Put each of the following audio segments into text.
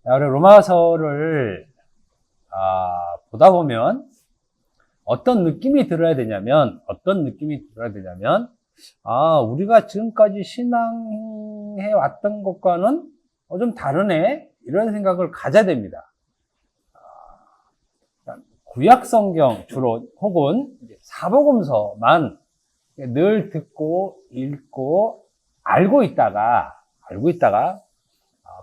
우리 로마서를 보다 보면 어떤 느낌이 들어야 되냐면, 우리가 지금까지 신앙해 왔던 것과는 좀 다르네, 이런 생각을 가져야 됩니다. 구약 성경 주로 혹은 사복음서만 늘 듣고 읽고 알고 있다가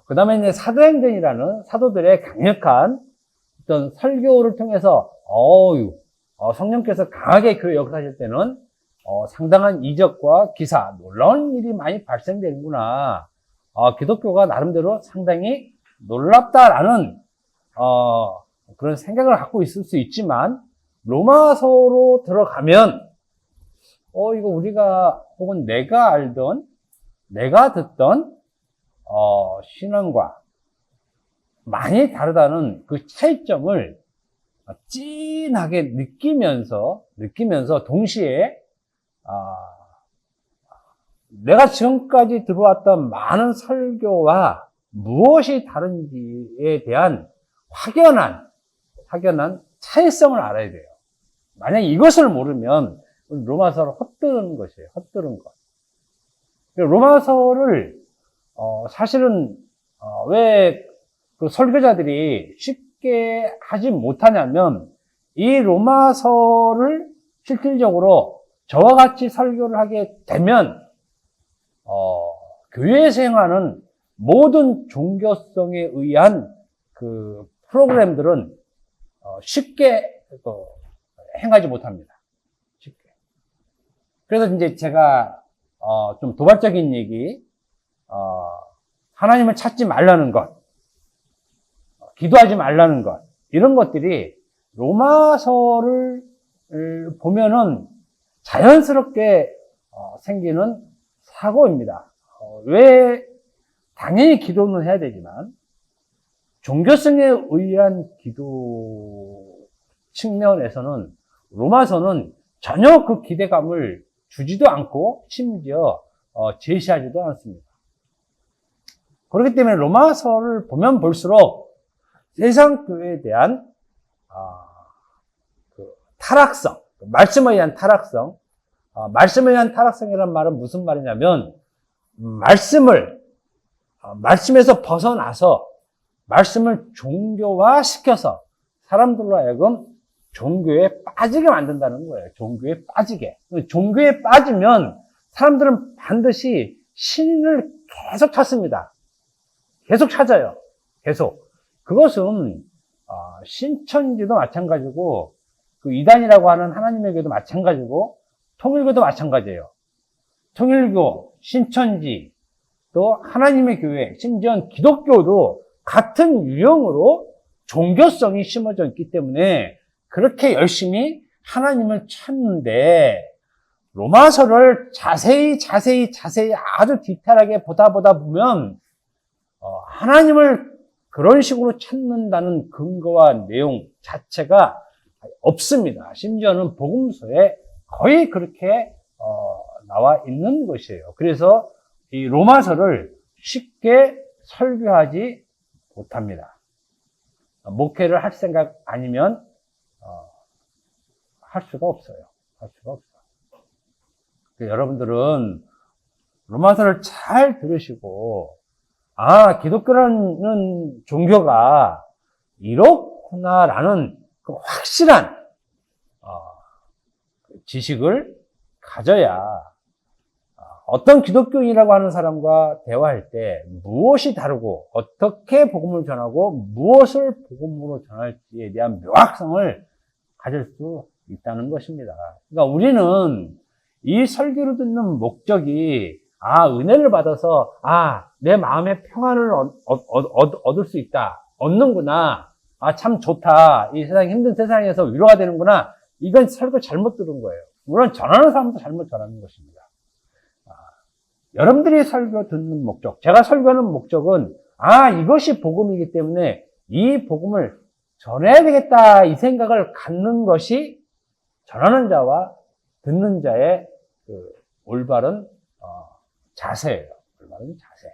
그 다음에 이제 사도행전이라는 사도들의 강력한 어떤 설교를 통해서 성령께서 강하게 교회 역사하실 때는 상당한 이적과 기사, 놀라운 일이 많이 발생되는구나. 기독교가 나름대로 상당히 놀랍다라는 그런 생각을 갖고 있을 수 있지만, 로마서로 들어가면 이거 우리가 혹은 내가 알던, 내가 듣던 신앙과 많이 다르다는 그 차이점을 찐하게 느끼면서 동시에 내가 지금까지 들어왔던 많은 설교와 무엇이 다른지에 대한 확연한 차이성을 알아야 돼요. 만약 이것을 모르면 로마서를 헛들은 것이에요. 헛들은 것. 로마서를 사실은 왜 그 설교자들이 쉽게 하지 못하냐면, 이 로마서를 실질적으로 저와 같이 설교를 하게 되면 교회에서 행하는 모든 종교성에 의한 그 프로그램들은 쉽게 행하지 못합니다. 쉽게. 그래서 이제 제가 좀 도발적인 얘기, 하나님을 찾지 말라는 것, 기도하지 말라는 것, 이런 것들이 로마서를 보면은 자연스럽게 생기는 사고입니다. 왜? 당연히 기도는 해야 되지만 종교성에 의한 기도 측면에서는 로마서는 전혀 그 기대감을 주지도 않고 심지어 제시하지도 않습니다. 그렇기 때문에 로마서를 보면 볼수록 세상 교회에 대한 그 타락성, 말씀에 의한 타락성, 말씀에 의한 타락성이라는 말은 무슨 말이냐면, 말씀에서 벗어나서 말씀을 종교화 시켜서 사람들로 하여금 종교에 빠지게 만든다는 거예요. 종교에 빠지게. 종교에 빠지면 사람들은 반드시 신을 계속 찾습니다. 계속 찾아요. 계속. 그것은 신천지도 마찬가지고, 그 이단이라고 하는 하나님의 교도 마찬가지고, 통일교도 마찬가지예요. 통일교, 신천지, 또 하나님의 교회, 심지어 기독교도 같은 유형으로 종교성이 심어져 있기 때문에 그렇게 열심히 하나님을 찾는데, 로마서를 자세히 아주 디테일하게 보다 보면 하나님을 그런 식으로 찾는다는 근거와 내용 자체가 없습니다. 심지어는 복음서에 거의 그렇게 나와 있는 것이에요. 그래서 이 로마서를 쉽게 설교하지 못합니다. 목회를 할 생각 아니면 할 수가 없어요. 여러분들은 로마서를 잘 들으시고, 기독교라는 종교가 이렇구나라는 그 확실한 지식을 가져야 어떤 기독교인이라고 하는 사람과 대화할 때 무엇이 다르고 어떻게 복음을 전하고 무엇을 복음으로 전할지에 대한 명확성을 가질 수 있다는 것입니다. 그러니까 우리는 이 설교를 듣는 목적이 은혜를 받아서 내 마음의 평안을 얻을 수 있다, 얻는구나, 참 좋다, 이 세상 힘든 세상에서 위로가 되는구나, 이건 설교 잘못 들은 거예요. 물론 전하는 사람도 잘못 전하는 것입니다. 여러분들이 설교 듣는 목적, 제가 설교하는 목적은 이것이 복음이기 때문에 이 복음을 전해야 되겠다, 이 생각을 갖는 것이 전하는 자와 듣는 자의 그 올바른 자세예요. 올바른 자세.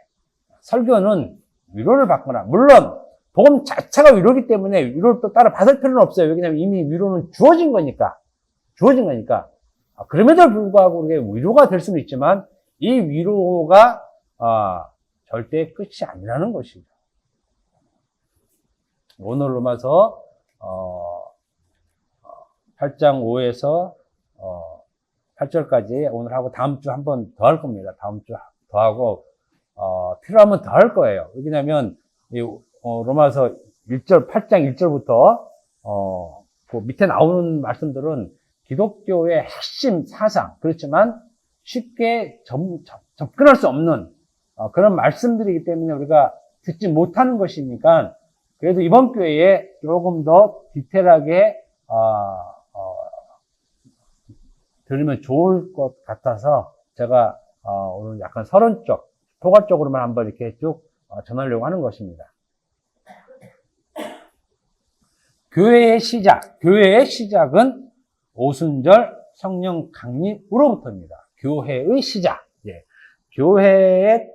설교는 위로를 받거나, 물론 복음 자체가 위로이기 때문에 위로를 또 따로 받을 필요는 없어요. 왜냐하면 이미 위로는 주어진 거니까. 그럼에도 불구하고 그게 위로가 될 수는 있지만 이 위로가 절대 끝이 아니라는 것이죠. 오늘 로마서 8장 5에서 8절까지 오늘 하고 다음 주 한 번 더 할 겁니다. 다음 주 더 하고 필요하면 더 할 거예요. 왜냐하면 로마서 1절 8장 1절부터 그 밑에 나오는 말씀들은 기독교의 핵심 사상, 그렇지만 쉽게 접근할 수 없는 그런 말씀들이기 때문에 우리가 듣지 못하는 것이니까 그래도 이번 기회에 조금 더 디테일하게 들으면 좋을 것 같아서 제가 오늘 약간 서론적, 포괄적으로만 한번 이렇게 쭉 전하려고 하는 것입니다. 교회의 시작은 오순절 성령 강림으로부터입니다. 교회의 시작. 교회의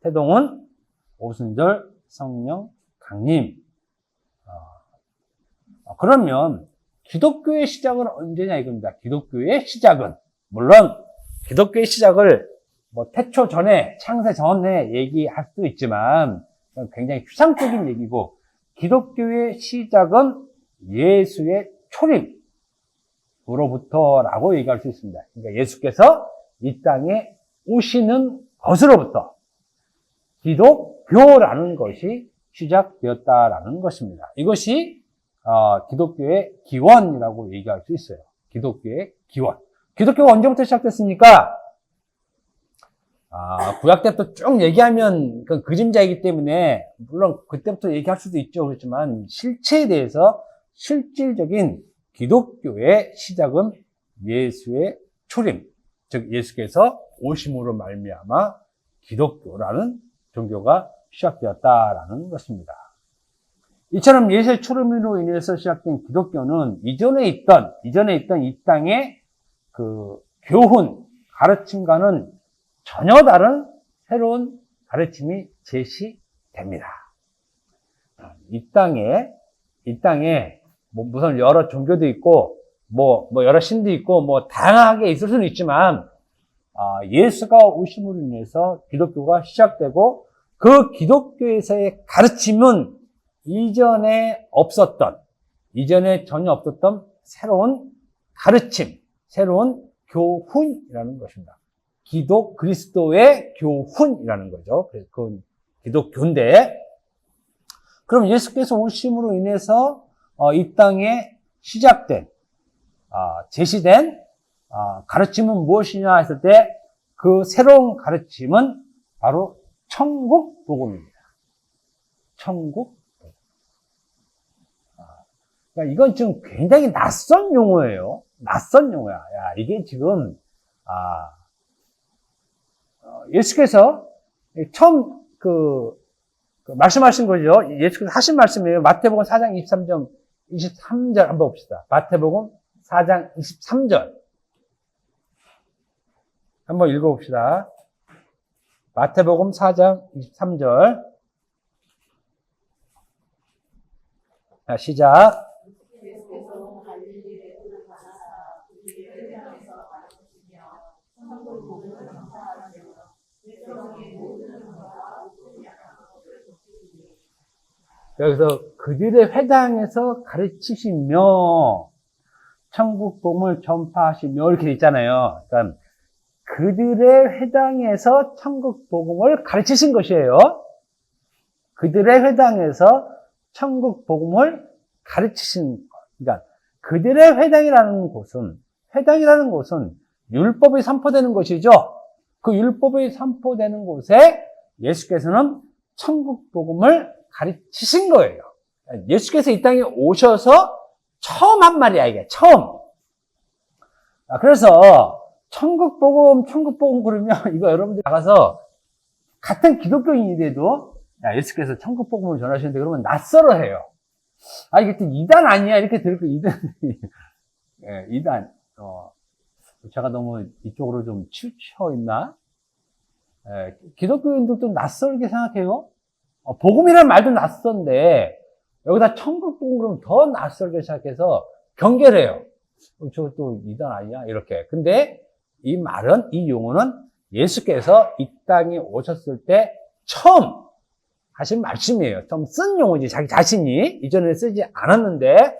태동은 오순절 성령 강림. 그러면 기독교의 시작은 언제냐 이겁니다. 기독교의 시작은 물론 기독교의 시작을 뭐 태초 전에 창세 전에 얘기할 수도 있지만 굉장히 추상적인 얘기고 기독교의 시작은 예수의 초림으로부터라고 얘기할 수 있습니다. 그러니까 예수께서 이 땅에 오시는 것으로부터 기독교라는 것이 시작되었다라는 것입니다. 이것이 기독교의 기원이라고 얘기할 수 있어요. 기독교의 기원. 기독교가 언제부터 시작됐습니까? 구약 때부터 쭉 얘기하면 그건 그림자이기 때문에 물론 그때부터 얘기할 수도 있죠. 그렇지만 실체에 대해서 실질적인 기독교의 시작은 예수의 초림, 즉 예수께서 오심으로 말미암아 기독교라는 종교가 시작되었다라는 것입니다. 이처럼 예수의 초림으로 인해서 시작된 기독교는 이전에 있던 이 땅의 그 교훈, 가르침과는 전혀 다른 새로운 가르침이 제시됩니다. 이 땅에 무슨 여러 종교도 있고 뭐 여러 신도 있고 뭐 다양하게 있을 수는 있지만 예수가 오심으로 인해서 기독교가 시작되고 그 기독교에서의 가르침은 이전에 전혀 없었던 새로운 가르침, 새로운 교훈이라는 것입니다. 그리스도의 교훈이라는 거죠. 그래서 그건 기독교인데, 그럼 예수께서 오심으로 인해서 이 땅에 시작된, 제시된 가르침은 무엇이냐 했을 때 그 새로운 가르침은 바로 천국 복음입니다. 천국 복음. 그러니까 이건 지금 굉장히 낯선 용어예요. 낯선 용어야. 이게 지금 예수께서 처음 말씀하신 거죠. 예수께서 하신 말씀이에요. 마태복음 4장 23절 한번 봅시다. 마태복음 4장 23절. 한번 읽어봅시다. 마태복음 4장 23절. 자, 시작. 여기서 그들의 회당에서 가르치시며 천국 복음을 전파하시며 이렇게 있잖아요. 그러니까 그들의 회당에서 천국 복음을 가르치신 것이에요. 그들의 회당에서 천국 복음을 가르치신 것. 그러니까 그들의 회당이라는 곳은 율법이 선포되는 것이죠. 그 율법이 선포되는 곳에 예수께서는 천국 복음을 가르치신 거예요. 예수께서 이 땅에 오셔서 처음 한 말이야, 이게. 처음. 그래서 천국 복음 그러면 이거 여러분들 나가서 같은 기독교인인데도 예수께서 천국 복음을 전하시는데 그러면 낯설어 해요. 이게 또 이단 아니야? 이렇게 들을 거, 이단. 이단. 제가 너무 이쪽으로 좀 치우쳐 있나? 기독교인들도 낯설게 생각해요. 복음이라는 말도 낯선데 여기다 천국 복음 그러면 더 낯설게 시작해서 경계를 해요. 저것도 이단 아니야? 이렇게. 근데 이 말은, 이 용어는 예수께서 이 땅에 오셨을 때 처음 하신 말씀이에요. 처음 쓴 용어지, 자기 자신이. 이전에 쓰지 않았는데,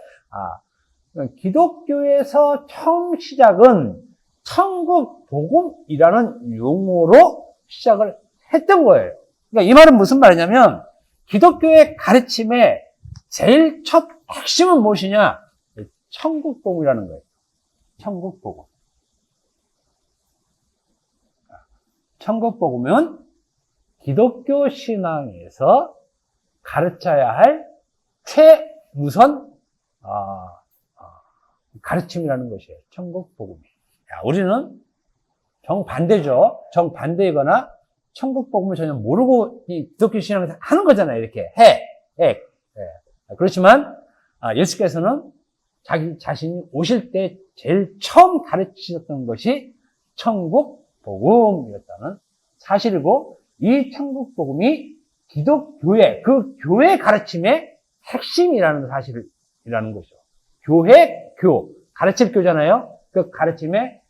기독교에서 처음 시작은 천국 복음이라는 용어로 시작을 했던 거예요. 그러니까 이 말은 무슨 말이냐면, 기독교의 가르침의 제일 첫 핵심은 무엇이냐? 천국 복음이라는 거예요. 천국 복음. 천국 복음은 기독교 신앙에서 가르쳐야 할 최우선 가르침이라는 것이에요. 천국 복음이. 우리는 정반대죠. 정반대이거나 천국 복음을 전혀 모르고 이 기독교 신앙에서 하는 거잖아요. 이렇게 해. 그렇지만 예수께서는 자기 자신이 오실 때 제일 처음 가르치셨던 것이 천국 복음이었다는 사실이고, 이 천국 복음이 기독교의 그 교회 가르침의 핵심이라는 사실이라는 거죠. 교회, 가르칠 교잖아요. 그 가르침의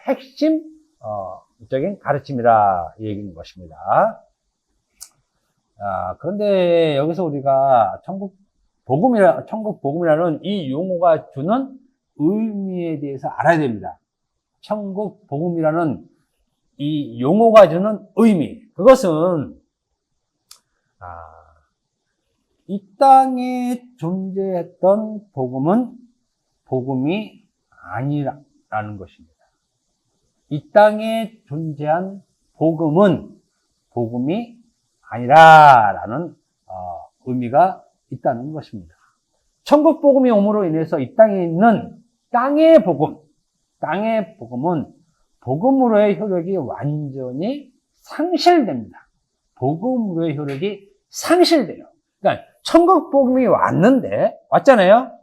핵심적인 가르침이라 이 얘기인 것입니다. 그런데 여기서 우리가 천국 복음이라는 이 용어가 주는 의미에 대해서 알아야 됩니다. 천국 복음이라는 이 용어가 주는 의미, 그것은 이 땅에 존재했던 복음은 복음이 아니라는 것입니다. 이 땅에 존재한 복음은 복음이 아니라라는 의미가 있다는 것입니다. 천국 복음이 옴으로 인해서 이 땅에 있는 땅의 복음은 복음으로의 효력이 완전히 상실됩니다. 복음으로의 효력이 상실돼요. 그러니까 천국 복음이 왔잖아요.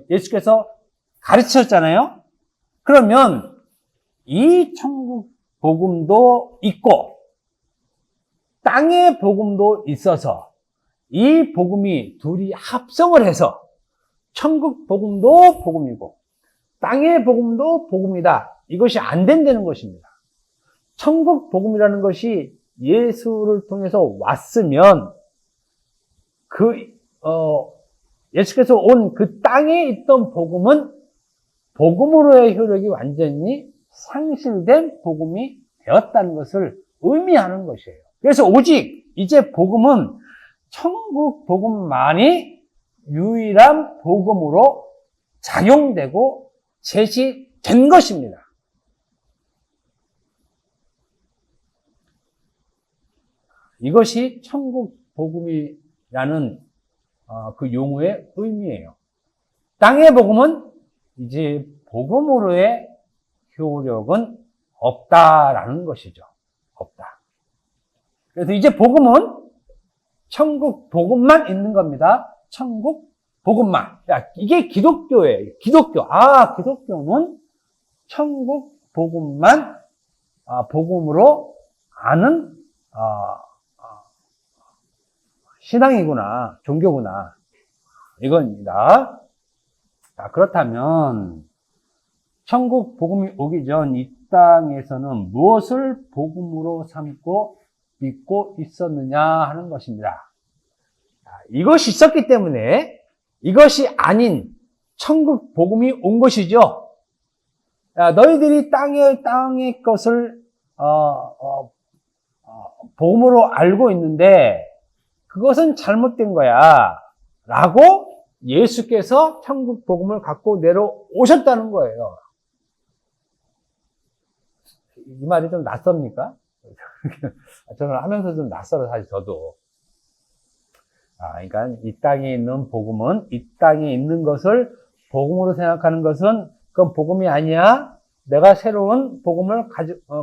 예수께서 가르치셨잖아요. 그러면 이 천국 복음도 있고 땅의 복음도 있어서 이 복음이 둘이 합성을 해서 천국 복음도 복음이고 땅의 복음도 복음이다. 이것이 안 된다는 것입니다. 천국 복음이라는 것이 예수를 통해서 왔으면 예수께서 온 그 땅에 있던 복음은 복음으로의 효력이 완전히 상실된 복음이 되었다는 것을 의미하는 것이에요. 그래서 오직 이제 복음은 천국 복음만이 유일한 복음으로 작용되고 제시된 것입니다. 이것이 천국 복음이라는 그 용어의 의미예요. 땅의 복음은 이제 복음으로의 효력은 없다라는 것이죠. 없다. 그래서 이제 복음은 천국 복음만 있는 겁니다. 천국 복음만. 이게 기독교예요. 기독교는 천국 복음만 복음으로 아는 신앙이구나, 종교구나, 이겁니다. 그렇다면 천국 복음이 오기 전 이 땅에서는 무엇을 복음으로 삼고 믿고 있었느냐 하는 것입니다. 이것이 있었기 때문에 이것이 아닌 천국 복음이 온 것이죠. 너희들이 땅의 것을 복음으로 알고 있는데 그것은 잘못된 거야 라고 예수께서 천국 복음을 갖고 내려오셨다는 거예요. 이 말이 좀 낯섭니까? 저는 하면서 좀 낯설어, 사실 저도. 그러니까 이 땅에 있는 복음은, 이 땅에 있는 것을 복음으로 생각하는 것은 그건 복음이 아니야. 내가 새로운 복음을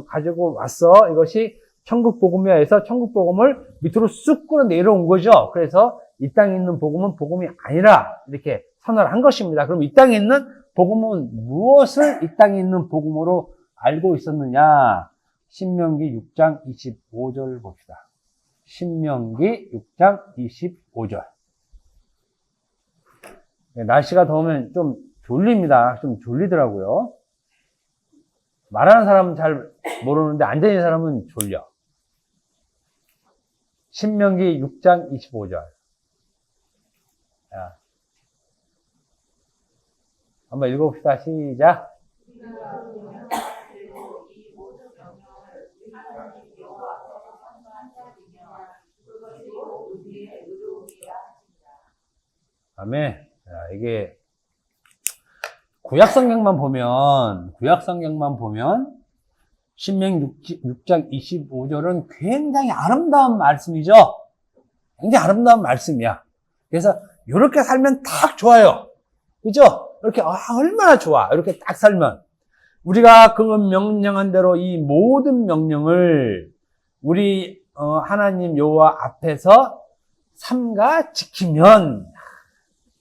가지고 왔어. 이것이 천국 복음이야 해서 천국 복음을 밑으로 쑥 끌어 내려온 거죠. 그래서 이 땅에 있는 복음은 복음이 아니라 이렇게 선언을 한 것입니다. 그럼 이 땅에 있는 복음은 무엇을 이 땅에 있는 복음으로 알고 있었느냐? 신명기 6장 25절 봅시다. 신명기 6장 25절. 날씨가 더우면 좀 졸립니다. 좀 졸리더라고요. 말하는 사람은 잘 모르는데 앉아있는 사람은 졸려. 신명기 6장 25절. 자, 한번 읽어봅시다. 시작. 아멘. 자, 이게 구약성경만 보면 신명기 6장 25절은 굉장히 아름다운 말씀이죠. 굉장히 아름다운 말씀이야. 그래서 이렇게 살면 딱 좋아요. 그죠? 이렇게 얼마나 좋아. 이렇게 딱 살면 우리가 그 명령한 대로 이 모든 명령을 우리 하나님 여호와 앞에서 삼가 지키면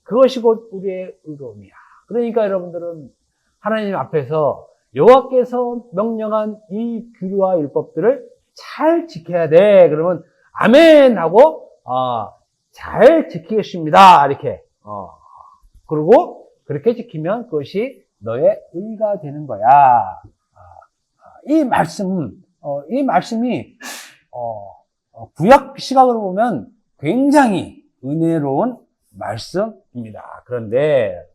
그것이 곧 우리의 의로움이야. 그러니까 여러분들은 하나님 앞에서 여호와께서 명령한 이 규례와 율법들을 잘 지켜야 돼. 그러면 아멘 하고 잘 지키겠습니다. 이렇게 그리고 그렇게 지키면 그것이 너의 의가 되는 거야. 이 말씀이 구약 시각으로 보면 굉장히 은혜로운 말씀입니다. 그런데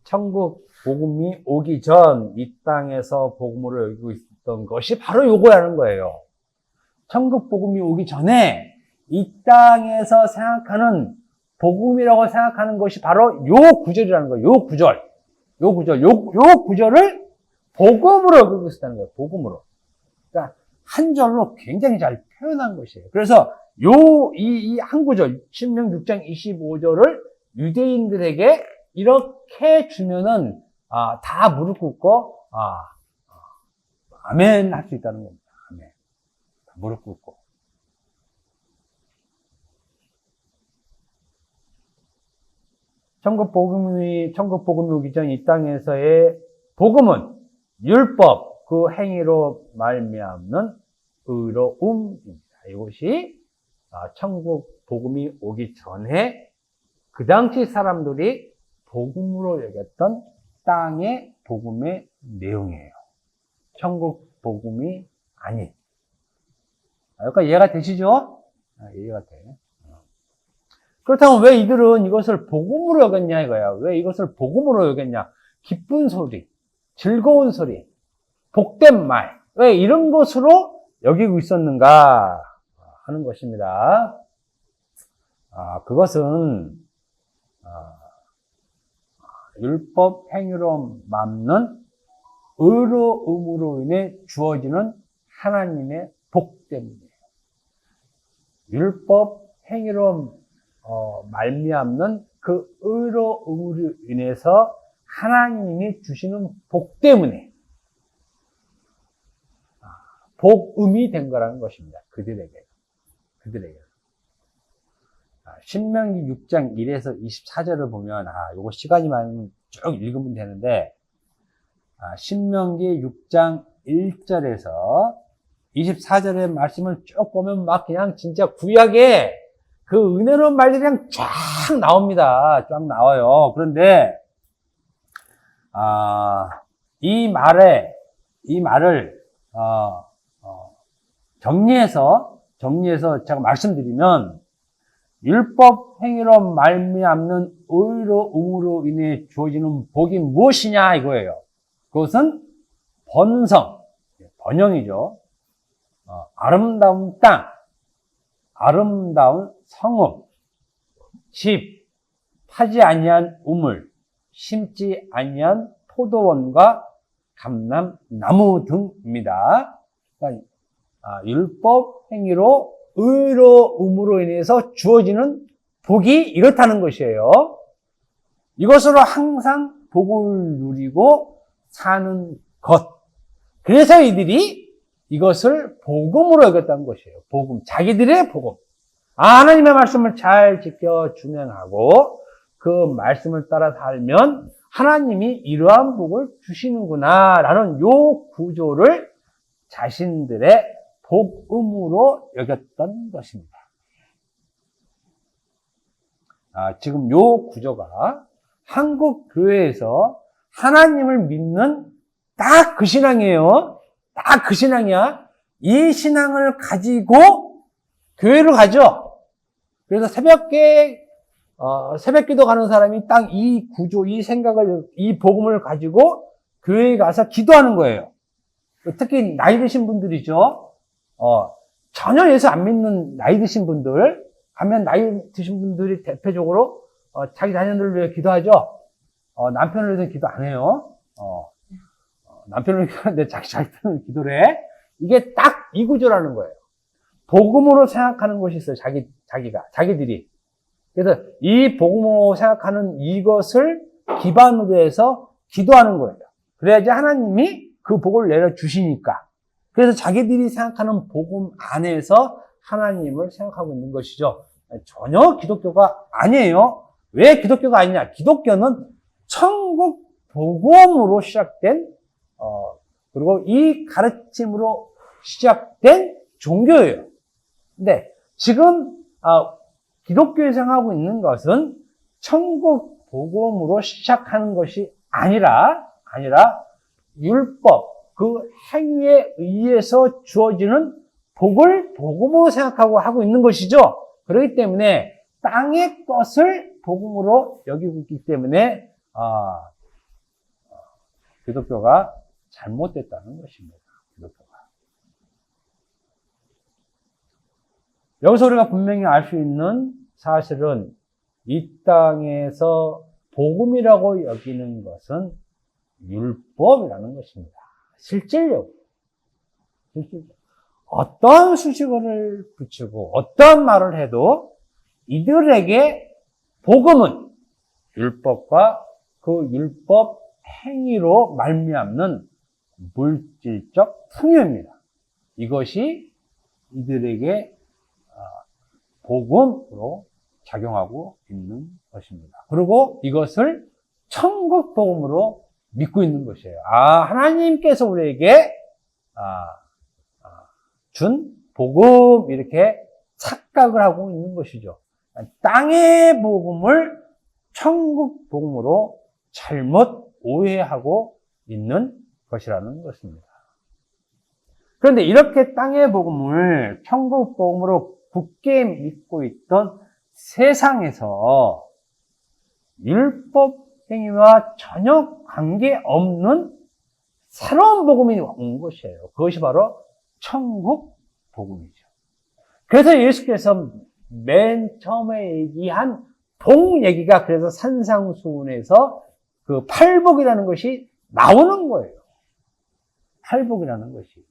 천국 복음이 오기 전 이 땅에서 복음으로 여기고 있었던 것이 바로 요거라는 거예요. 천국 복음이 오기 전에 이 땅에서 생각하는 복음이라고 생각하는 것이 바로 요 구절이라는 거예요. 요 구절을 복음으로 여기고 있었다는 거예요. 복음으로. 그러니까 한 절로 굉장히 잘 표현한 것이에요. 그래서 이 한 구절, 신명 6장 25절을 유대인들에게 이렇게 주면은, 다 무릎 꿇고, 아멘 할 수 있다는 겁니다. 아멘. 무릎 꿇고. 천국 복음이 오기 전 이 땅에서의 복음은 율법, 그 행위로 말미암는 의로움입니다. 이것이 천국 복음이 오기 전에 그 당시 사람들이 복음으로 여겼던 땅의 복음의 내용이에요. 천국 복음이 아닌. 여기까지 이해가 되시죠? 이해가 돼. 그렇다면 왜 이들은 이것을 복음으로 여겼냐 이거야. 왜 이것을 복음으로 여겼냐? 기쁜 소리, 즐거운 소리, 복된 말. 왜 이런 것으로 여기고 있었는가 하는 것입니다. 그것은 율법 행위로 맘는 의로움으로 인해 주어지는 하나님의 복 때문이에요. 율법 행위로 말미암는 그 의로움으로 인해서 하나님이 주시는 복 때문에 복음이 된 거라는 것입니다. 그들에게. 신명기 6장 1에서 24절을 보면, 요거 시간이 많으면 쭉 읽으면 되는데, 신명기 6장 1절에서 24절의 말씀을 쭉 보면 막 그냥 진짜 구약에 그 은혜로운 말들이 그냥 쫙 나옵니다. 쫙 나와요. 그런데, 이 말을, 정리해서 제가 말씀드리면, 율법 행위로 말미암는 의로움으로 인해 주어지는 복이 무엇이냐 이거예요. 그것은 번영이죠. 아름다운 땅, 아름다운 성읍, 집, 파지 아니한 우물, 심지 아니한 포도원과 감람나무 등입니다. 그러니까 율법 행위로 의로움으로 인해서 주어지는 복이 이렇다는 것이에요. 이것으로 항상 복을 누리고 사는 것. 그래서 이들이 이것을 복음으로 여겼다는 것이에요. 복음. 자기들의 복음. 하나님의 말씀을 잘 지켜 준행하고 그 말씀을 따라 살면 하나님이 이러한 복을 주시는구나 라는 요 구조를 자신들의 복음으로 여겼던 것입니다. 지금 요 구조가 한국 교회에서 하나님을 믿는 딱 그 신앙이에요. 딱 그 신앙이야. 이 신앙을 가지고 교회를 가죠. 그래서 새벽 기도 가는 사람이 딱 이 구조, 이 생각을, 이 복음을 가지고 교회에 가서 기도하는 거예요. 특히 나이 드신 분들이죠. 전혀 예수 안 믿는 나이 드신 분들, 가면 나이 드신 분들이 대표적으로 자기 자녀들을 위해 기도하죠. 남편을 위해서는 기도 안 해요. 남편을 위하는데 자기 자녀들은 기도를 해. 이게 딱 이 구조라는 거예요. 복음으로 생각하는 것이 있어요. 자기들이. 그래서 이 복음으로 생각하는 이것을 기반으로 해서 기도하는 거예요. 그래야지 하나님이 그 복을 내려주시니까. 그래서 자기들이 생각하는 복음 안에서 하나님을 생각하고 있는 것이죠. 전혀 기독교가 아니에요. 왜 기독교가 아니냐? 기독교는 천국 복음으로 시작된, 그리고 이 가르침으로 시작된 종교예요. 근데 지금, 기독교에 생각하고 있는 것은 천국 복음으로 시작하는 것이 아니라 율법, 그 행위에 의해서 주어지는 복을 복음으로 생각하고 하고 있는 것이죠. 그렇기 때문에 땅의 것을 복음으로 여기고 있기 때문에 기독교가 잘못됐다는 것입니다. 기독교가. 여기서 우리가 분명히 알 수 있는 사실은 이 땅에서 복음이라고 여기는 것은 율법이라는 것입니다. 실질적으로. 어떤 수식어를 붙이고 어떤 말을 해도 이들에게 복음은 율법과 그 율법 행위로 말미암는 물질적 풍요입니다. 이것이 이들에게 복음으로 작용하고 있는 것입니다. 그리고 이것을 천국 복음으로 믿고 있는 것이에요. 하나님께서 우리에게 준 복음 이렇게 착각을 하고 있는 것이죠. 땅의 복음을 천국 복음으로 잘못 오해하고 있는 것이라는 것입니다. 그런데 이렇게 땅의 복음을 천국 복음으로 굳게 믿고 있던 세상에서 율법 행위와 전혀 관계없는 새로운 복음이 온 것이에요. 그것이 바로 천국 복음이죠. 그래서 예수께서 맨 처음에 얘기한 복 얘기가 그래서 산상수훈에서 그 팔복이라는 것이 나오는 거예요. 팔복이라는 것이.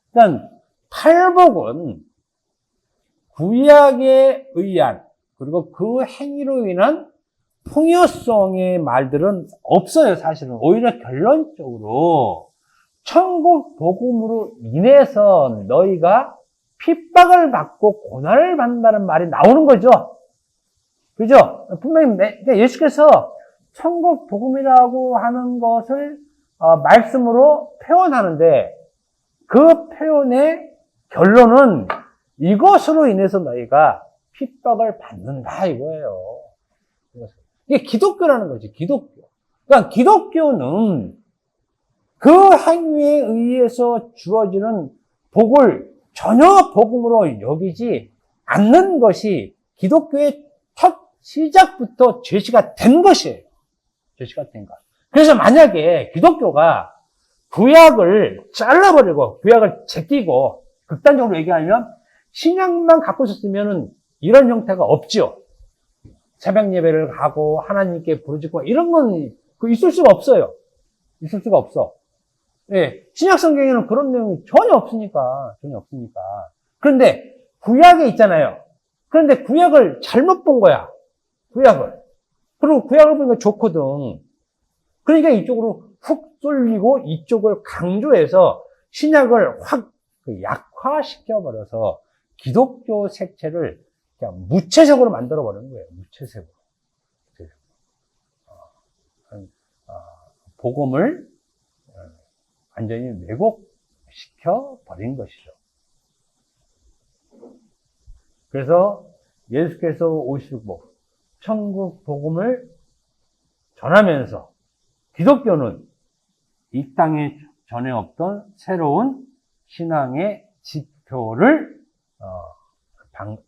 일단 팔복은 구약에 의한 그리고 그 행위로 인한 풍요성의 말들은 없어요, 사실은. 오히려 결론적으로 천국 복음으로 인해서 너희가 핍박을 받고 고난을 받는다는 말이 나오는 거죠. 그죠? 분명히 예수께서 천국 복음이라고 하는 것을 말씀으로 표현하는데 그 표현의 결론은 이것으로 인해서 너희가 핍박을 받는다 이거예요. 이게 기독교라는 거지, 기독교. 그러니까 기독교는 그 행위에 의해서 주어지는 복을 전혀 복음으로 여기지 않는 것이 기독교의 첫 시작부터 제시가 된 것이에요. 제시가 된 것. 그래서 만약에 기독교가 구약을 잘라버리고 구약을 제끼고 극단적으로 얘기하면 신약만 갖고 있었으면 이런 형태가 없죠. 새벽 예배를 가고 하나님께 부르짖고 이런 건 있을 수가 없어요. 있을 수가 없어. 예, 신약 성경에는 그런 내용이 전혀 없으니까. 그런데 구약에 있잖아요. 그런데 구약을 잘못 본 거야. 구약을. 그리고 구약을 보니까 좋거든. 그러니까 이쪽으로 훅 쏠리고 이쪽을 강조해서 신약을 확 약화시켜버려서 기독교 색채를 그냥 무채색으로 만들어버리는 거예요. 무채색으로. 복음을 완전히 왜곡시켜 버린 것이죠. 그래서 예수께서 오시고 천국 복음을 전하면서 기독교는 이 땅에 전에 없던 새로운 신앙의 지표를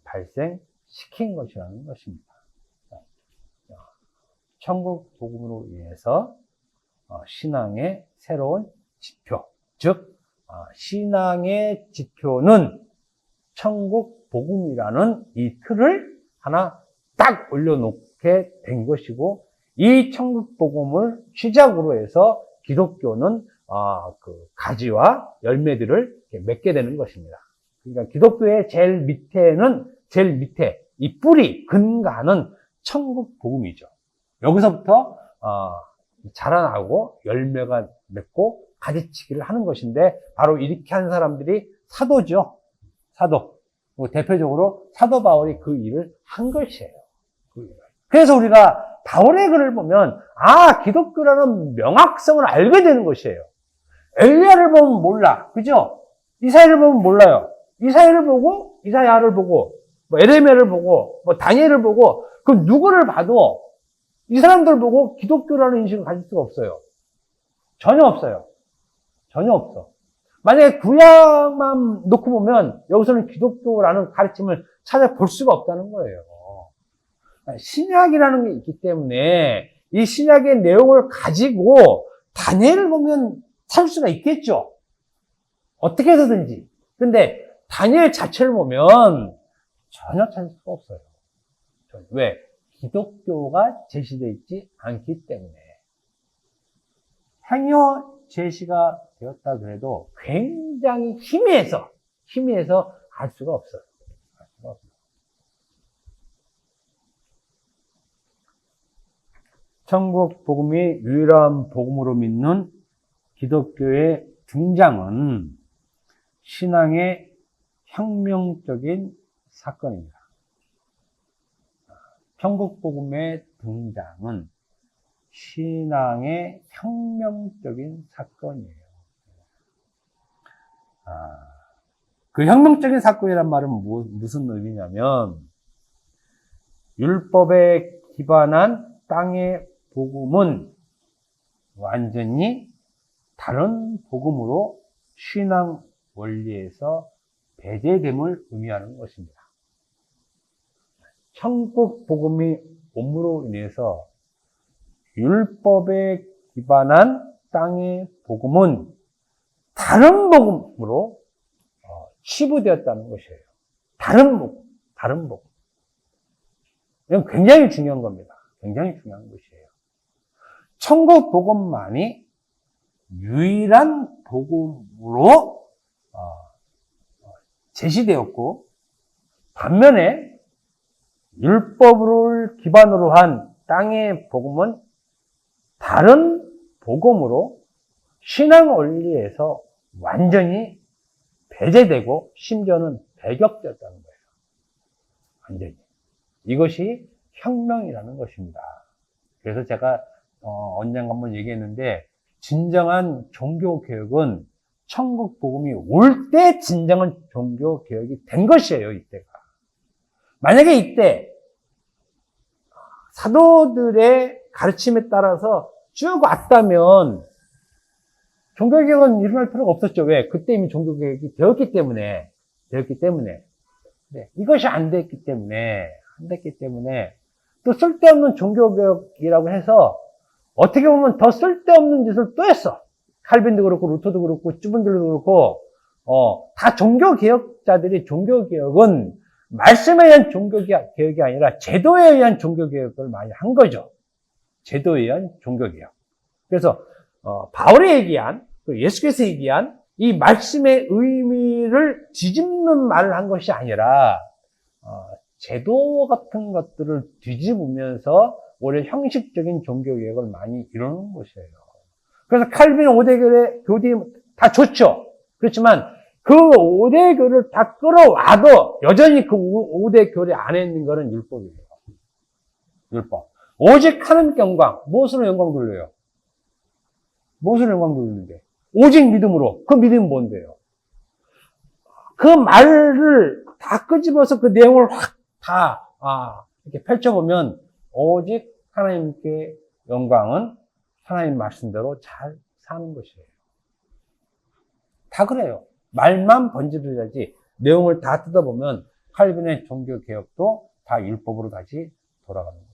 발생시킨 것이라는 것입니다. 천국 복음으로 인해서 신앙의 새로운 지표, 즉 신앙의 지표는 천국 복음이라는 이 틀을 하나 딱 올려놓게 된 것이고, 이 천국 복음을 시작으로 해서 기독교는 그 가지와 열매들을 맺게 되는 것입니다. 그러니까 기독교의 제일 밑에 이 뿌리 근간은 천국 복음이죠. 여기서부터 자라나고 열매가 맺고 가지치기를 하는 것인데, 바로 이렇게 한 사람들이 사도죠. 사도. 대표적으로 사도 바울이 그 일을 한 것이에요. 그래서 우리가 바울의 글을 보면 기독교라는 명확성을 알게 되는 것이에요. 엘리야를 보면 몰라, 그죠? 이사야를 보면 몰라요. 이사야를 보고 에레미야를 보고 다니엘을 보고, 그 누구를 봐도 이 사람들 보고 기독교라는 인식을 가질 수가 없어요. 전혀 없어요. 전혀 없어. 만약에 구약만 놓고 보면 여기서는 기독교라는 가르침을 찾아볼 수가 없다는 거예요. 신약이라는 게 있기 때문에 이 신약의 내용을 가지고 다니엘을 보면 찾을 수가 있겠죠. 어떻게 해서든지. 근데 다니엘 자체를 보면 전혀 찾을 수가 없어요. 왜? 기독교가 제시되어 있지 않기 때문에. 행여 제시가 되었다 그래도 굉장히 희미해서 알 수가 없어요. 천국 복음이 유일한 복음으로 믿는 기독교의 등장은 신앙의 혁명적인 사건입니다. 천국 복음의 등장은 신앙의 혁명적인 사건이에요. 그 혁명적인 사건이란 말은 무슨 의미냐면, 율법에 기반한 땅의 복음은 완전히 다른 복음으로 신앙 원리에서 배제됨을 의미하는 것입니다. 천국 복음이 옴으로 인해서 율법에 기반한 땅의 복음은 다른 복음으로 치부되었다는 것이에요. 다른 복음. 이건 굉장히 중요한 겁니다. 굉장히 중요한 것이에요. 천국 복음만이 유일한 복음으로 제시되었고, 반면에 율법을 기반으로 한 땅의 복음은 다른 복음으로 신앙 원리에서 완전히 배제되고 심지어는 배격되었다는 거예요. 완전히. 이것이 혁명이라는 것입니다. 그래서 제가 언젠가 한번 얘기했는데, 진정한 종교개혁은 천국 복음이 올 때 진정한 종교개혁이 된 것이에요. 이때가. 만약에 이때 사도들의 가르침에 따라서 쭉 왔다면 종교개혁은 일어날 필요가 없었죠. 왜? 그때 이미 종교개혁이 되었기 때문에. 네, 이것이 안 됐기 때문에 또 쓸데없는 종교개혁이라고 해서 어떻게 보면 더 쓸데없는 짓을 또 했어. 칼빈도 그렇고 루터도 그렇고 쭈분들도 그렇고 다 종교개혁자들이 종교개혁은 말씀에 의한 종교개혁이 아니라 제도에 의한 종교개혁을 많이 한 거죠. 제도에 의한 종교개혁. 그래서 바울이 얘기한, 예수께서 얘기한 이 말씀의 의미를 뒤집는 말을 한 것이 아니라 제도 같은 것들을 뒤집으면서 오히려 형식적인 종교개혁을 많이 이루는 것이에요. 그래서 칼빈 5대교의 교리 다 좋죠. 그렇지만 그 5대 교를 다 끌어와도 여전히 그 5대 교리 안에 있는 것은 율법이에요. 율법. 오직 하나님 영광. 무엇으로 영광 돌려요? 무엇으로 영광 돌리는데? 오직 믿음으로. 그 믿음은 뭔데요? 그 말을 다 끄집어서 그 내용을 확 다, 이렇게 펼쳐보면, 오직 하나님께 영광은 하나님 말씀대로 잘 사는 것이에요. 다 그래요. 말만 번지르르하지 내용을 다 뜯어보면 칼빈의 종교개혁도 다 율법으로 다시 돌아가는 거예요.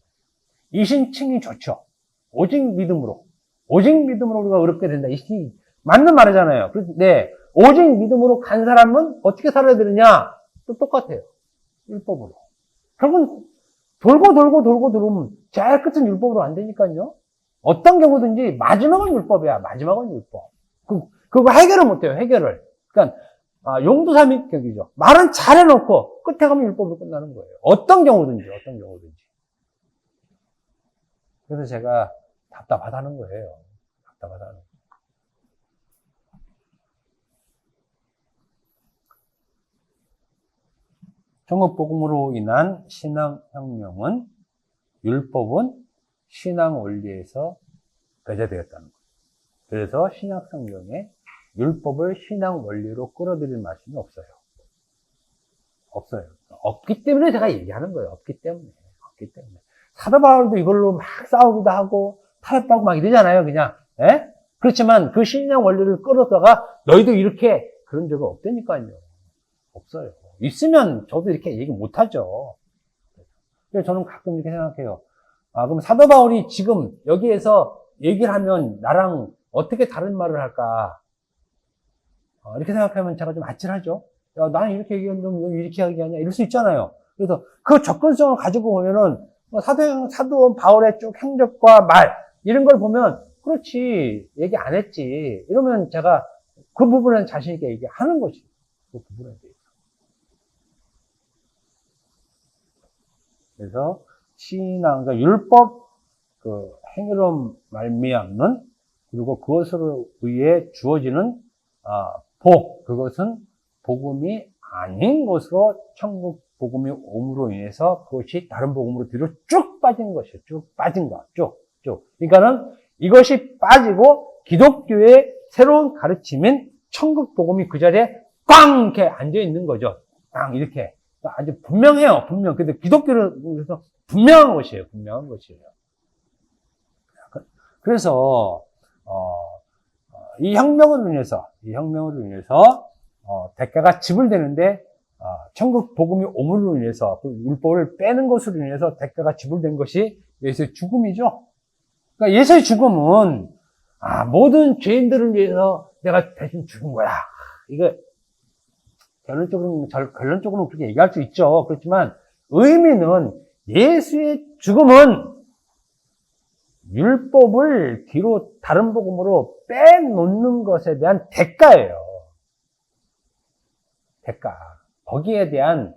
이신칭이 좋죠. 오직 믿음으로 우리가 의롭게 된다. 이 맞는 말이잖아요. 그런데 오직 믿음으로 간 사람은 어떻게 살아야 되느냐? 또 똑같아요. 율법으로. 결국은 돌고 들어오면 제일 끝은 율법으로 안 되니까요. 어떤 경우든지 마지막은 율법이야. 마지막은 율법. 그거 해결을 못해요. 해결을. 그러니까 용두삼위격이죠. 말은 잘해놓고 끝에 가면 율법으로 끝나는 거예요. 어떤 경우든지. 그래서 제가 답답하다는 거예요. 답답하다는 거예요. 천국복음으로 인한 신앙혁명은 율법은 신앙 원리에서 배제되었다는 거예요. 그래서 신약성경에 율법을 신앙 원리로 끌어들일 말씀이 없어요. 없기 때문에 제가 얘기하는 거예요. 없기 때문에. 사도 바울도 이걸로 막 싸우기도 하고 타협하고 막 이러잖아요. 그냥. 예? 그렇지만 그 신앙 원리를 끌어다가 너희도 이렇게 그런 적은 없다니까요. 없어요. 있으면 저도 이렇게 얘기 못하죠. 그래서 저는 가끔 이렇게 생각해요. 그럼 사도 바울이 지금 여기에서 얘기를 하면 나랑 어떻게 다른 말을 할까? 이렇게 생각하면 제가 좀 아찔하죠. 야, 나는 이렇게 얘기하는데 왜 이렇게 얘기하냐? 이럴 수 있잖아요. 그래서 그 접근성을 가지고 보면은 사도 바울의 쭉 행적과 말 이런 걸 보면 그렇지 얘기 안 했지. 이러면 제가 그 부분은 자신 있게 얘기하는 것이죠. 그 부분에 대해서. 그래서 신앙, 그러니까 율법 그 행위로 말미암는 그리고 그것으로 의해 주어지는 복, 그것은 복음이 아닌 것으로 천국 복음이 옴으로 인해서 그것이 다른 복음으로 뒤로 쭉 빠진 것이에요. 쭉 빠진 거, 쭉. 그러니까는 이것이 빠지고 기독교의 새로운 가르침인 천국 복음이 그 자리에 꽝 이렇게 앉아 있는 거죠. 꽝 이렇게 아주 분명해요. 근데 기독교를 위해서 분명한 것이에요. 그래서 이 혁명으로 인해서 대가가 지불되는데 천국 복음이 오므로 인해서 그 율법을 빼는 것으로 인해서 대가가 지불된 것이 예수의 죽음이죠. 그러니까 예수의 죽음은 모든 죄인들을 위해서 내가 대신 죽은 거야. 이거 결론적으로는 그렇게 얘기할 수 있죠. 그렇지만 의미는 예수의 죽음은 율법을 뒤로 다른 복음으로 빼놓는 것에 대한 대가예요. 대가. 거기에 대한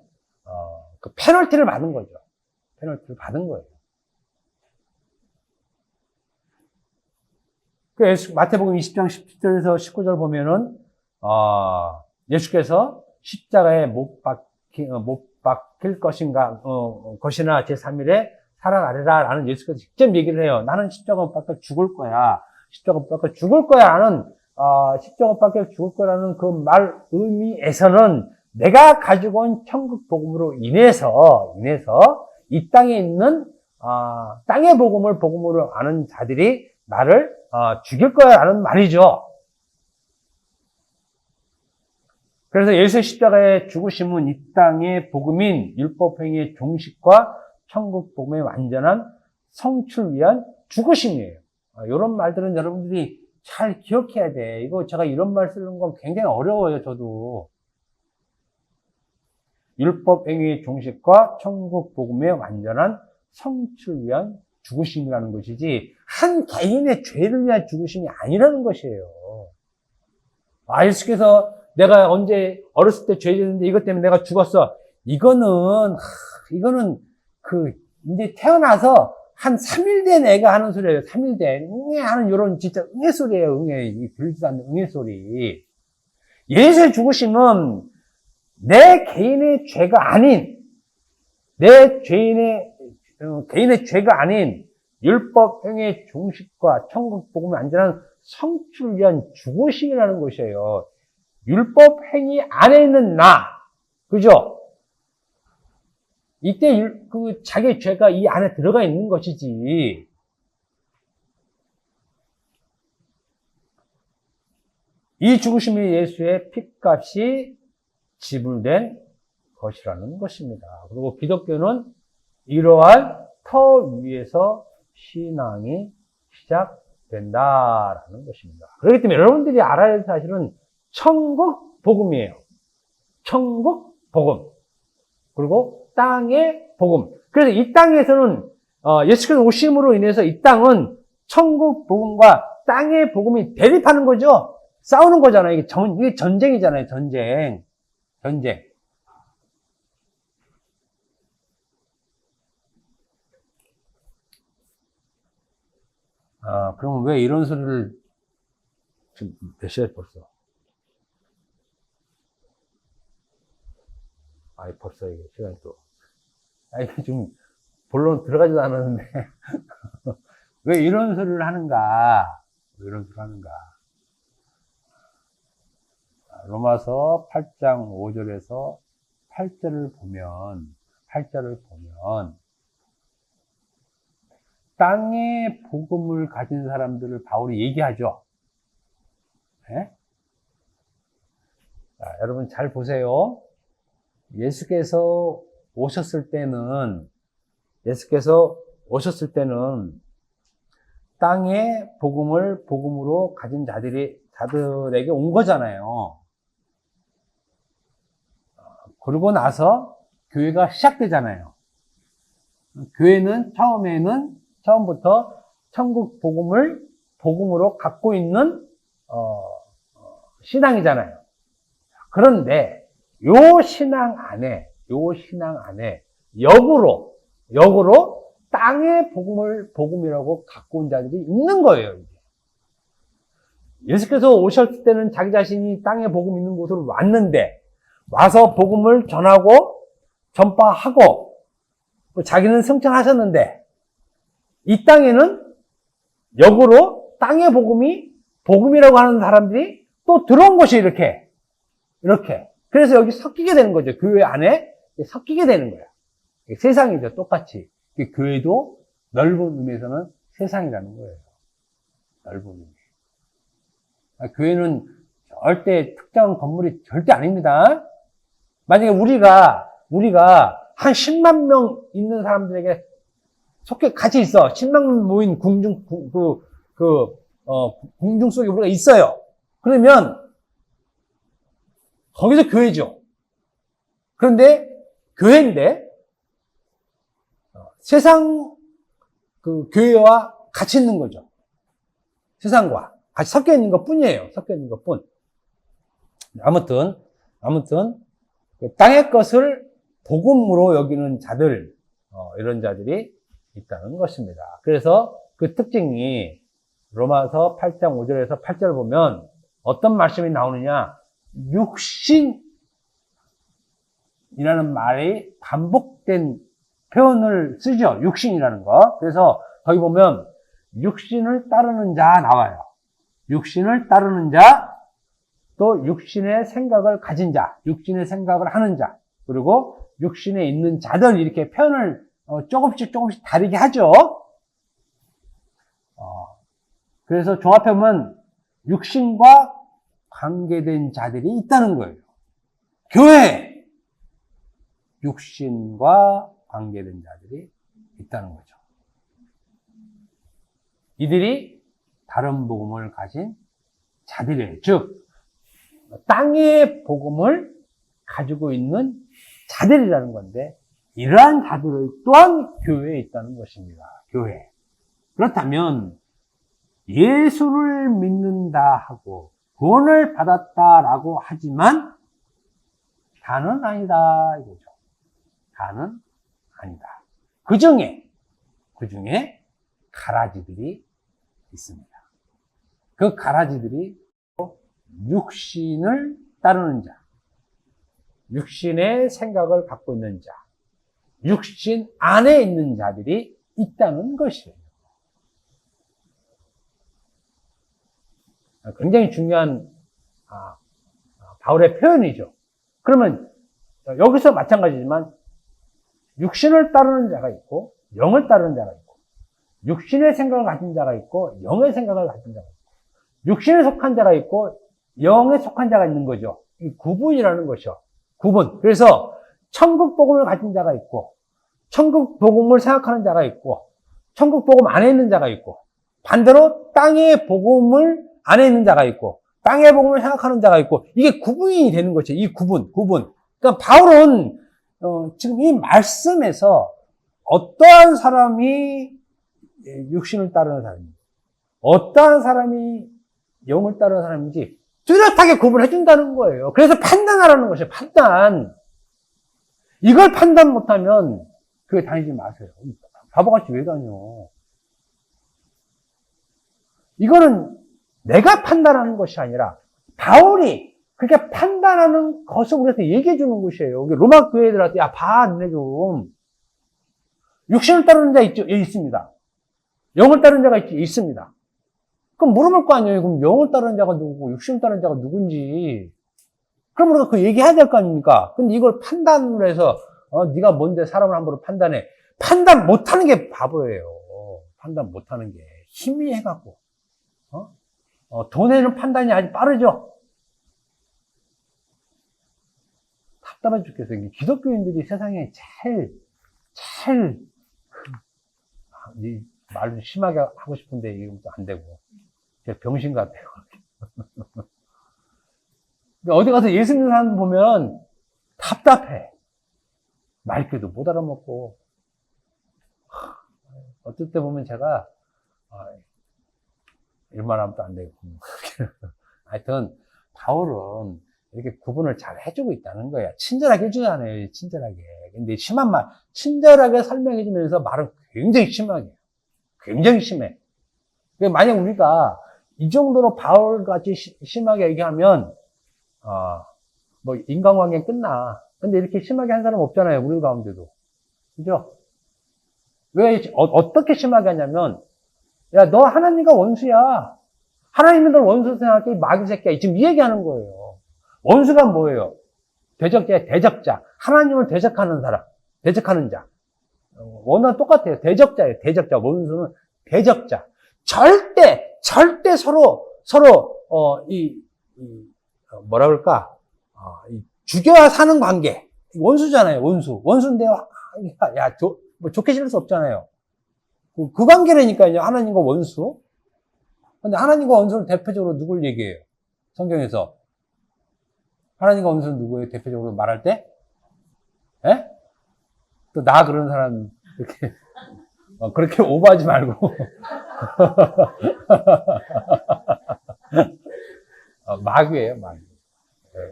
그 페널티를 받은 거죠. 마태복음 20장 17절에서 19절 보면은 예수께서 십자가에 못 박힐 것이나 제3일에 살아나리라 라는 예수께서 직접 얘기를 해요. 나는 십자가 못 박혀 죽을 거야. 라는 십자가 못 박혀 죽을 거라는 그 말 의미에서는 내가 가지고 온 천국 복음으로 인해서 이 땅에 있는 땅의 복음을 복음으로 아는 자들이 나를 죽일 거야라는 말이죠. 그래서 예수의 십자가의 죽으심은 이 땅의 복음인 율법행위의 종식과 천국 복음의 완전한 성취를 위한 죽으심이에요. 이런 말들은 여러분들이 잘 기억해야 돼. 이거 제가 이런 말 쓰는 건 굉장히 어려워요, 저도. 율법행위의 종식과 천국 복음의 완전한 성취를 위한 죽으심이라는 것이지 한 개인의 죄를 위한 죽으심이 아니라는 것이에요. 예수께서 내가 언제 어렸을 때 죄 짓는데 이것 때문에 내가 죽었어. 이거는 이제 태어나서 한 3일 된 애가 하는 소리예요. 3일 된 응애 하는 이런 진짜 응애 소리예요. 들리지도 않는 응애 소리. 예수의 죽으심은 내 개인의 죄가 아닌 개인의 죄가 아닌 율법 행위의 종식과 천국 복음의 완전한 성취를 위한 죽으심이라는 것이에요. 율법 행위 안에 있는 나, 그죠? 이때 자기의 죄가 이 안에 들어가 있는 것이지. 이 죽으심이 예수의 핏값이 지불된 것이라는 것입니다. 그리고 기독교는 이러한 터 위에서 신앙이 시작된다라는 것입니다. 그렇기 때문에 여러분들이 알아야 할 사실은 천국 복음이에요. 천국 복음. 그리고 땅의 복음. 그래서 이 땅에서는 예수께서 오심으로 인해서 이 땅은 천국 복음과 땅의 복음이 대립하는 거죠. 싸우는 거잖아요. 이게 전쟁이잖아요. 전쟁. 그럼 왜 이런 소리를, 지금 몇 시에 벌써? 벌써 이게 시간이 또. 이게 지금 본론 들어가지도 않았는데. 왜 이런 소리를 하는가? 로마서 8장 5절에서 8절을 보면, 땅의 복음을 가진 사람들을 바울이 얘기하죠. 네? 자, 여러분 잘 보세요. 예수께서 오셨을 때는 땅의 복음을 복음으로 가진 자들에게 온 거잖아요. 그러고 나서 교회가 시작되잖아요. 교회는 처음부터 천국 복음을 복음으로 갖고 있는 신앙이잖아요. 그런데 요 신앙 안에 역으로 땅의 복음을 복음이라고 갖고 온 자들이 있는 거예요. 이제. 예수께서 오셨을 때는 자기 자신이 땅의 복음 있는 곳으로 왔는데 와서 복음을 전파하고 자기는 승천하셨는데 이 땅에는 역으로 땅의 복음이 복음이라고 하는 사람들이 또 들어온 것이 이렇게. 그래서 여기 섞이게 되는 거죠. 교회 안에 섞이게 되는 거야. 세상이죠. 똑같이. 교회도 넓은 의미에서는 세상이라는 거예요. 넓은 의미. 교회는 절대 특정 건물이 절대 아닙니다. 만약에 우리가 한 10만 명 있는 사람들에게 같이 있어. 10만 명 모인 궁중 속에 우리가 있어요. 그러면 거기서 교회죠. 그런데 교회인데 세상 교회와 같이 있는 거죠. 세상과 같이 섞여 있는 것 뿐이에요. 아무튼 땅의 것을 복음으로 여기는 자들, 이런 자들이 있다는 것입니다. 그래서 그 특징이 로마서 8장 5절에서 8절 보면 어떤 말씀이 나오느냐? 육신이라는 말이 반복된 표현을 쓰죠. 육신이라는 거. 그래서 거기 보면 육신을 따르는 자 나와요. 육신을 따르는 자, 또 육신의 생각을 가진 자, 육신의 생각을 하는 자, 그리고 육신에 있는 자들 이렇게 표현을 조금씩 다르게 하죠. 그래서 종합해보면 육신과 관계된 자들이 있다는 거예요. 교회! 육신과 관계된 자들이 있다는 거죠. 이들이 다른 복음을 가진 자들이에요. 즉, 땅의 복음을 가지고 있는 자들이라는 건데, 이러한 자들 또한 교회에 있다는 것입니다. 교회. 그렇다면, 예수를 믿는다 하고, 구원을 받았다라고 하지만, 다는 아니다, 이거죠. 다는 아니다. 그 중에 가라지들이 있습니다. 그 가라지들이 육신을 따르는 자, 육신의 생각을 갖고 있는 자, 육신 안에 있는 자들이 있다는 것이에요. 굉장히 중요한 바울의 표현이죠. 그러면 여기서 마찬가지지만 육신을 따르는 자가 있고 영을 따르는 자가 있고 육신의 생각을 가진 자가 있고 영의 생각을 가진 자가 있고 육신에 속한 자가 있고 영에 속한 자가 있는 거죠. 이 구분이라는 것이요. 구분. 그래서 천국 복음을 가진 자가 있고 천국 복음을 생각하는 자가 있고 천국 복음 안에 있는 자가 있고 반대로 땅의 복음을 안에 있는 자가 있고 땅의 복음을 생각하는 자가 있고 이게 구분이 되는 거죠. 이 구분. 그러니까 바울은 지금 이 말씀에서 어떠한 사람이 육신을 따르는 사람인지 어떠한 사람이 영을 따르는 사람인지 뚜렷하게 구분해 준다는 거예요. 그래서 판단하라는 것이에요. 판단. 이걸 판단 못하면 교회 다니지 마세요. 바보같이 왜 다녀? 이거는 내가 판단하는 것이 아니라 바울이 그렇게 판단하는 것을 우리한테 얘기해 주는 것이에요. 로마 교회들한테 야 봐, 너네 좀 육신을 따르는 자 있습니다. 영을 따르는 자가 있습니다. 그럼 물어볼 거 아니에요. 그럼 영을 따르는 자가 누구고 육신을 따르는 자가 누군지. 그럼 우리가 그 얘기해야 될 거 아닙니까? 근데 이걸 판단을 해서 네가 뭔데 사람을 함부로 판단해. 판단 못하는 게 바보예요. 판단 못하는 게 희미해갖고 돈에는 판단이 아주 빠르죠. 답답해 죽겠어요. 기독교인들이 세상에 제일 이 말을 심하게 하고 싶은데 이것도 안 되고 제가 병신 같아요. 어디 가서 예수 믿는 사람 보면 답답해. 말귀도 못 알아먹고 어떨 때 보면 제가 이런 하면 또 안 되고 하여튼 바울은 이렇게 구분을 잘 해주고 있다는 거야. 친절하게 해주잖아요. 친절하게. 근데 심한 말 친절하게 설명해주면서 말은 굉장히 심해. 만약 우리가 이 정도로 바울같이 심하게 얘기하면 뭐 인간관계 끝나. 근데 이렇게 심하게 한 사람 없잖아요. 우리 가운데도. 그죠? 왜 어떻게 심하게 하냐면 야, 너 하나님과 원수야. 하나님이 널 원수로 생각해. 이 마귀 새끼야. 지금 이 얘기하는 거예요. 원수가 뭐예요? 대적자야, 대적자. 하나님을 대적하는 사람. 대적하는 자. 원어는 똑같아요. 대적자예요. 대적자. 원수는 대적자. 절대 서로, 뭐라 그럴까? 죽여야 사는 관계. 원수잖아요. 원수인데, 뭐 좋게 지낼 수 없잖아요. 그 관계라니까요. 하나님과 원수. 근데 하나님과 원수를 대표적으로 누굴 얘기해요? 성경에서. 하나님과 원수는 누구예요? 대표적으로 말할 때? 예? 또 나 그런 사람, 그렇게 오버하지 말고. 마귀예요, 마귀.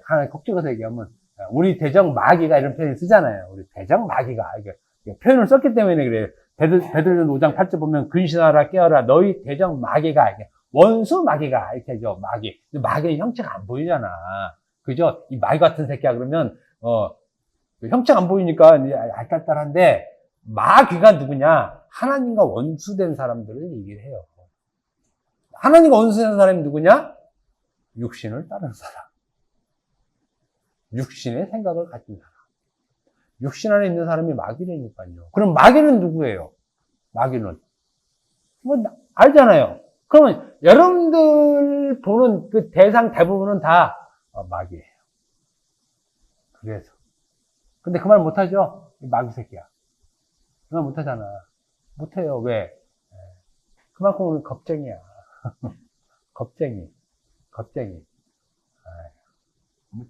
하나 콕 찍어서 얘기하면, 우리 대적 마귀가 이런 표현을 쓰잖아요. 우리 대적 마귀가. 표현을 썼기 때문에 그래요. 베드로전 5장 8절 보면 근신하라 깨어라 너희 대적 마귀가 원수 마귀가 이렇게 하죠. 마귀. 근데 마귀의 형체가 안 보이잖아. 그죠? 이 마귀 같은 새끼야 그러면 형체가 안 보이니까 알딸딸한데 마귀가 누구냐? 하나님과 원수된 사람들을 얘기를 해요. 하나님과 원수된 사람이 누구냐? 육신을 따르는 사람. 육신의 생각을 가진 사람. 육신 안에 있는 사람이 마귀라니까요. 그럼 마귀는 누구예요? 마귀는 뭐 알잖아요. 그러면 여러분들 보는 그 대상 대부분은 다 마귀예요. 그래서 근데 그 말 못하죠? 마귀 새끼야. 그 말 못하잖아. 못해요. 왜? 그만큼 우리 겁쟁이야. 겁쟁이.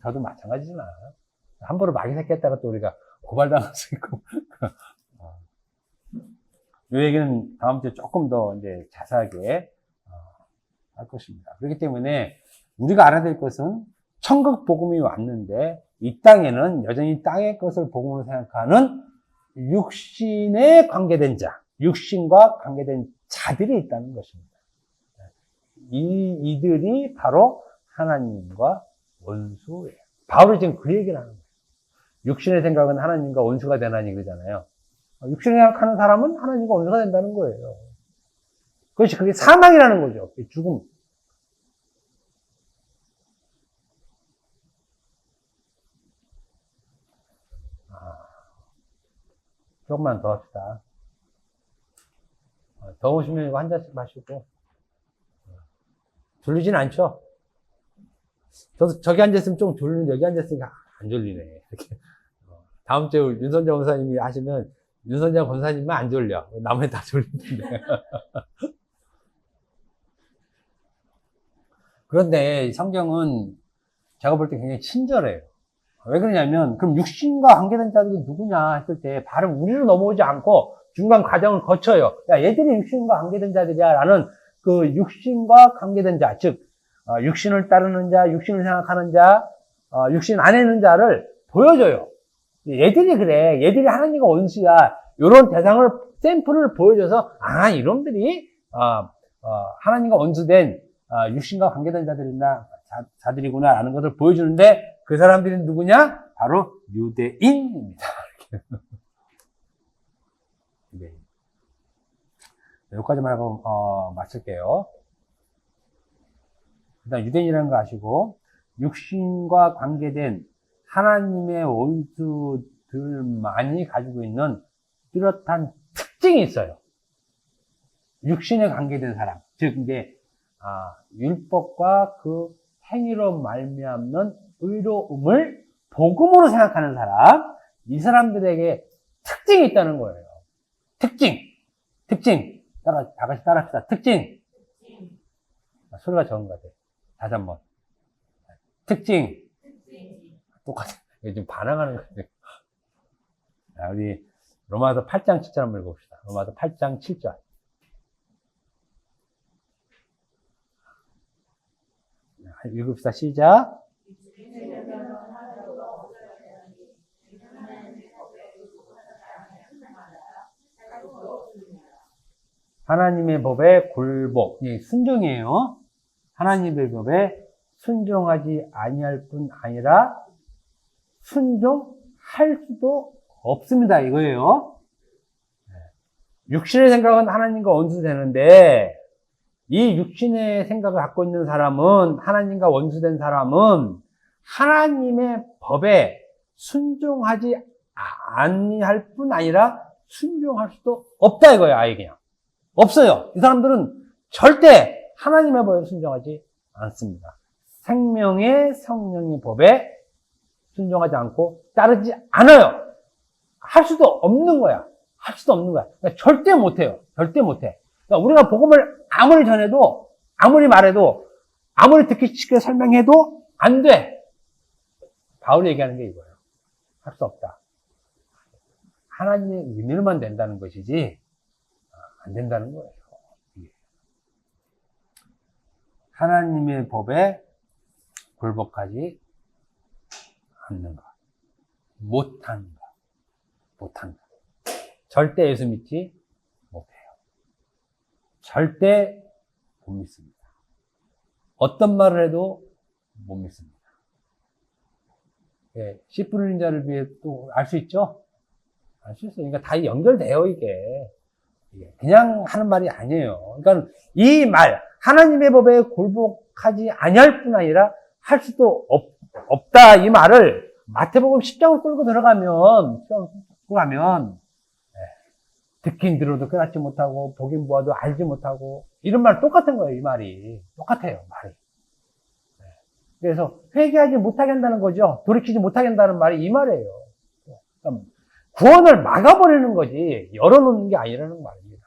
저도 마찬가지지만 함부로 마귀 새끼 했다가 또 우리가 고발당할 수 있고. 이 얘기는 다음 주에 조금 더 이제 자세하게 할 것입니다. 그렇기 때문에 우리가 알아야 될 것은 천국 복음이 왔는데 이 땅에는 여전히 땅의 것을 복음으로 생각하는 육신에 관계된 자, 육신과 관계된 자들이 있다는 것입니다. 이들이 바로 하나님과 원수예요. 바울이 지금 그 얘기를 하는 거예요. 육신의 생각은 하나님과 원수가 되나니 그러잖아요. 육신을 생각하는 사람은 하나님과 원수가 된다는 거예요. 그게 사망이라는 거죠. 죽음. 조금만 더 합시다. 더우시면 이거 한 잔씩 마시고. 졸리진 않죠? 저도 저기 앉았으면 좀 졸리는데 여기 앉았으니까 안 졸리네. 이렇게. 다음 주에 윤선장 권사님이 하시면 윤선장 권사님만 안 졸려. 나머지 다 졸리는데. 그런데 성경은 제가 볼 때 굉장히 친절해요. 왜 그러냐면, 그럼 육신과 관계된 자들이 누구냐 했을 때, 바로 우리로 넘어오지 않고 중간 과정을 거쳐요. 야, 얘들이 육신과 관계된 자들이야. 라는 그 육신과 관계된 자, 즉, 육신을 따르는 자, 육신을 생각하는 자, 육신 안에 있는 자를 보여줘요. 얘들이 그래. 얘들이 하나님과 원수야. 요런 대상을, 샘플을 보여줘서, 이놈들이, 하나님과 원수된, 육신과 관계된 자들이구나, 라는 것을 보여주는데, 그 사람들이 누구냐? 바로 유대인입니다. 유대인. 여기까지만 하고, 마칠게요. 일단 유대인이라는 거 아시고, 육신과 관계된 하나님의 원수들만이 가지고 있는 뚜렷한 특징이 있어요. 육신에 관계된 사람. 즉, 이제, 율법과 그 행위로 말미암는 의로움을 복음으로 생각하는 사람, 이 사람들에게 특징이 있다는 거예요. 특징. 다 같이 따라합시다. 특징. 소리가 적은 것 같아요. 다시 한 번. 특징. 똑같아. 지금 반항하는 거예요. 자, 우리 로마서 8장 7절 한번 읽어봅시다. 로마서 8장 7절. 읽읍시다. 시작. 하나님의 법에 굴복, 순종이에요. 하나님의 법에 순종하지 아니할 뿐 아니라 순종할 수도 없습니다. 이거예요. 육신의 생각은 하나님과 원수되는데 이 육신의 생각을 갖고 있는 사람은, 하나님과 원수된 사람은 하나님의 법에 순종하지 아니할 뿐 아니라 순종할 수도 없다 이거예요. 아예 그냥 없어요. 이 사람들은 절대 하나님의 법에 순종하지 않습니다. 생명의 성령의 법에 순종하지 않고 따르지 않아요. 할 수도 없는 거야. 그러니까 절대 못해요. 절대 못해. 그러니까 우리가 복음을 아무리 전해도, 아무리 말해도, 아무리 듣기 쉽게 설명해도 안 돼. 바울이 얘기하는 게 이거예요. 할 수 없다. 하나님의 은혜로만 된다는 것이지 안 된다는 거예요. 하나님의 법에 굴복하지 않는 것, 못한다. 절대 예수 믿지 못해요. 절대 못 믿습니다. 어떤 말을 해도 못 믿습니다. 예, 씨 뿌리는 자를 위해 또 알 수 있죠? 알 수 있어요. 그러니까 다 연결돼요, 이게. 그냥 하는 말이 아니에요. 그러니까 이 말, 하나님의 법에 굴복하지 아니할 뿐 아니라 할 수도 없다, 이 말을 마태복음 10장을 끌고 들어가면, 듣긴 들어도 깨닫지 못하고, 보긴 보아도 알지 못하고, 이런 말 똑같은 거예요, 이 말이. 똑같아요, 말이. 그래서 회개하지 못하게 한다는 거죠. 돌이키지 못하게 한다는 말이 이 말이에요. 그러니까 구원을 막아버리는 거지, 열어놓는 게 아니라는 말입니다.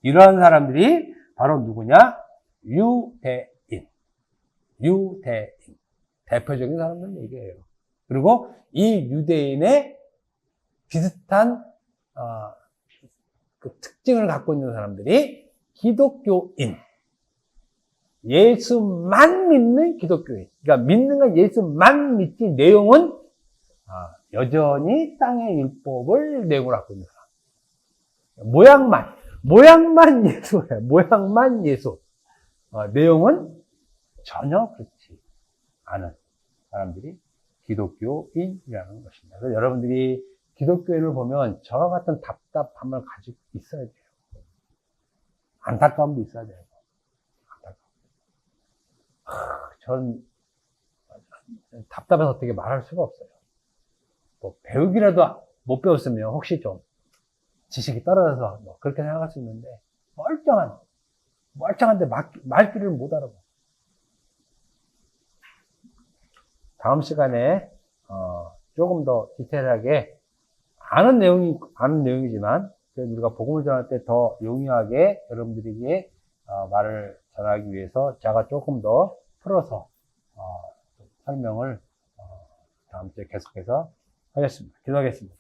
이러한 사람들이 바로 누구냐? 유대인. 대표적인 사람들 얘기예요. 그리고 이 유대인의 비슷한 그 특징을 갖고 있는 사람들이 기독교인. 예수만 믿는 기독교인. 그러니까 믿는 건 예수만 믿지, 내용은 여전히 땅의 율법을 내용으로 갖고 있는 사람. 모양만 예수예요. 모양만 예수. 내용은 전혀 그렇지 않은 사람들이 기독교인이라는 것입니다. 그래서 여러분들이 기독교인을 보면 저와 같은 답답함을 가지고 있어야 돼요. 안타까움도 있어야 돼요. 전 답답해서 어떻게 말할 수가 없어요. 뭐 배우기라도 못 배웠으면 혹시 좀 지식이 떨어져서 뭐 그렇게 생각할 수 있는데, 멀쩡한데 말귀를 못 알아봐. 다음 시간에 조금 더 디테일하게 아는 내용이지만 우리가 복음을 전할 때 더 용이하게 여러분들에게 말을 전하기 위해서 제가 조금 더 풀어서 설명을 다음 주에 계속해서 하겠습니다. 기도하겠습니다.